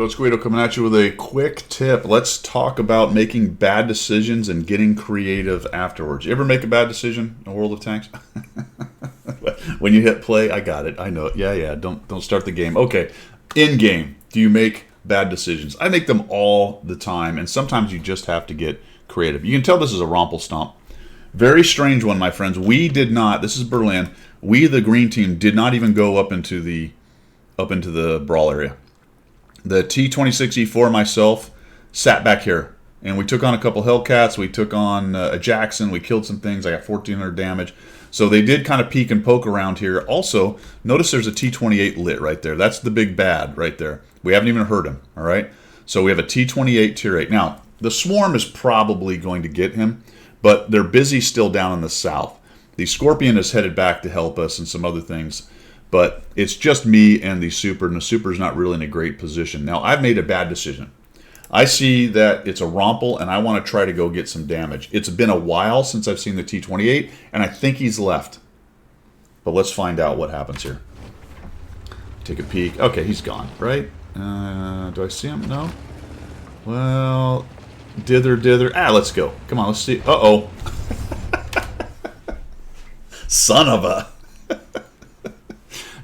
Coach Guido coming at you with a quick tip. Let's talk about making bad decisions and getting creative afterwards. You ever make a bad decision in World of Tanks? When you hit play, I got it. I know it. Yeah. Don't start the game. Okay. In game, do you make bad decisions? I make them all the time, and sometimes you just have to get creative. You can tell this is a Rompel Stomp. Very strange one, my friends. We did not. This is Berlin. We, the green team, did not even go up into the brawl area. The T-26E4 myself sat back here, and we took on a couple Hellcats. We took on a Jackson. We killed some things. I got 1,400 damage. So they did kind of peek and poke around here. Also, notice there's a T-28 lit right there. That's the big bad right there. We haven't even heard him, all right? So we have a T-28 tier 8. Now, the Swarm is probably going to get him, but they're busy still down in the south. The Scorpion is headed back to help us and some other things. But it's just me and the Super, and the Super's not really in a great position. Now, I've made a bad decision. I see that it's a Rompel, and I want to try to go get some damage. It's been a while since I've seen the T-28, and I think he's left. But let's find out what happens here. Take a peek. Okay, he's gone, right? Do I see him? No? Well, dither. Let's go. Come on, let's see. Uh-oh. Son of a...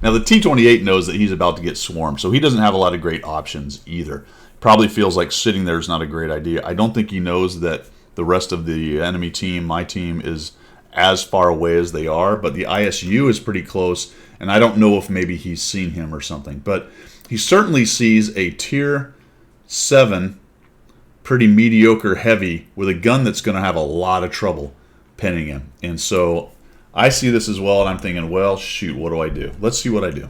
Now, the T-28 knows that he's about to get swarmed, so he doesn't have a lot of great options either. Probably feels like sitting there is not a great idea. I don't think he knows that the rest of the enemy team, my team, is as far away as they are, but the ISU is pretty close, and I don't know if maybe he's seen him or something. But he certainly sees a Tier 7, pretty mediocre heavy, with a gun that's going to have a lot of trouble pinning him. And so... I see this as well, and I'm thinking, well, shoot, what do I do? Let's see what I do.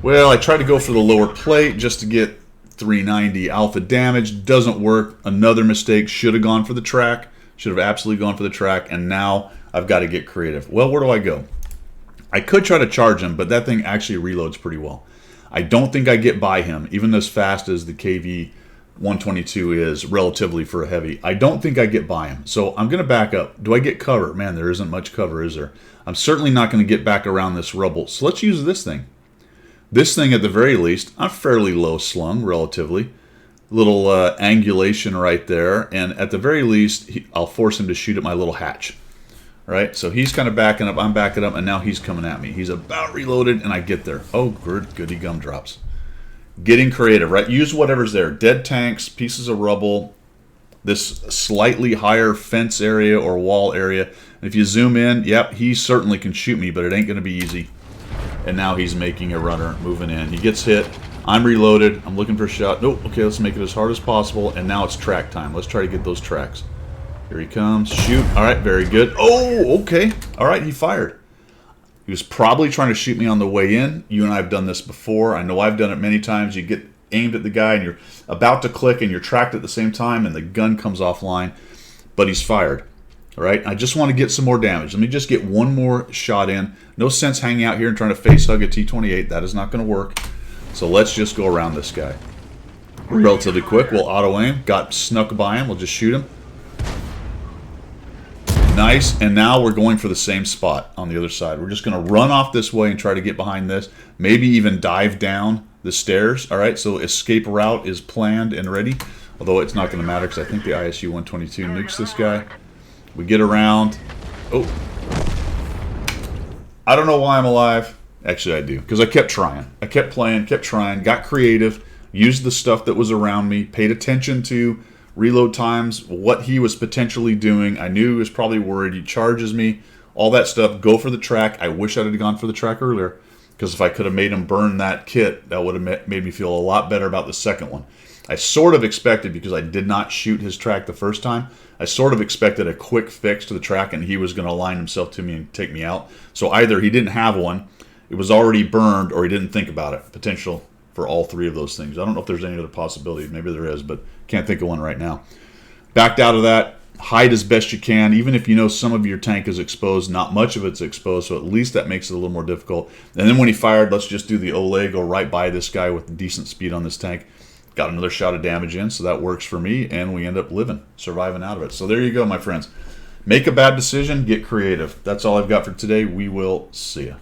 Well, I tried to go for the lower plate just to get 390 alpha damage. Doesn't work. Another mistake. Should have gone for the track. Should have absolutely gone for the track, and now I've got to get creative. Well, where do I go? I could try to charge him, but that thing actually reloads pretty well. I don't think I get by him, even as fast as the KV 122 is relatively for a heavy. I don't think I get by him. So I'm going to back up. Do I get cover? Man, there isn't much cover, is there? I'm certainly not going to get back around this rubble. So let's use this thing. This thing, at the very least, I'm fairly low slung, relatively. Little angulation right there. And at the very least, I'll force him to shoot at my little hatch. All right? So he's kind of backing up. I'm backing up, and now he's coming at me. He's about reloaded, and I get there. Oh, goody gumdrops. Getting creative, right? Use whatever's there. Dead tanks, pieces of rubble, this slightly higher fence area or wall area. And if you zoom in, yep, he certainly can shoot me, but it ain't going to be easy. And now he's making a runner, moving in. He gets hit. I'm reloaded. I'm looking for a shot. Nope, okay, let's make it as hard as possible. And now it's track time. Let's try to get those tracks. Here he comes. Shoot. All right, very good. Oh, okay. All right, he fired. He was probably trying to shoot me on the way in. You and I have done this before. I know I've done it many times. You get aimed at the guy, and you're about to click, and you're tracked at the same time, and the gun comes offline. But he's fired. All right? I just want to get some more damage. Let me just get one more shot in. No sense hanging out here and trying to face hug a T-28. That is not going to work. So let's just go around this guy. Relatively quick. We'll auto-aim. Got snuck by him. We'll just shoot him. Nice, and now we're going for the same spot on the other side. We're just going to run off this way and try to get behind this. Maybe even dive down the stairs. All right, so escape route is planned and ready. Although it's not going to matter because I think the ISU 122 nukes this guy. We get around. Oh. I don't know why I'm alive. Actually, I do, because I kept trying. I kept playing, kept trying, got creative, used the stuff that was around me, paid attention to reload times, what he was potentially doing. I knew he was probably worried. He charges me, all that stuff. Go for the track. I wish I had gone for the track earlier, because if I could have made him burn that kit, that would have made me feel a lot better about the second one. I sort of expected, because I did not shoot his track the first time, I sort of expected a quick fix to the track, and he was going to align himself to me and take me out. So either he didn't have one, it was already burned, or he didn't think about it. Potential for all three of those things. I don't know if there's any other possibility. Maybe there is, but can't think of one right now. Backed out of that. Hide as best you can. Even if you know some of your tank is exposed, not much of it's exposed, so at least that makes it a little more difficult. And then when he fired, let's just do the Olay, go right by this guy with decent speed on this tank. Got another shot of damage in, so that works for me, and we end up living, surviving out of it. So there you go, my friends. Make a bad decision, get creative. That's all I've got for today. We will see you.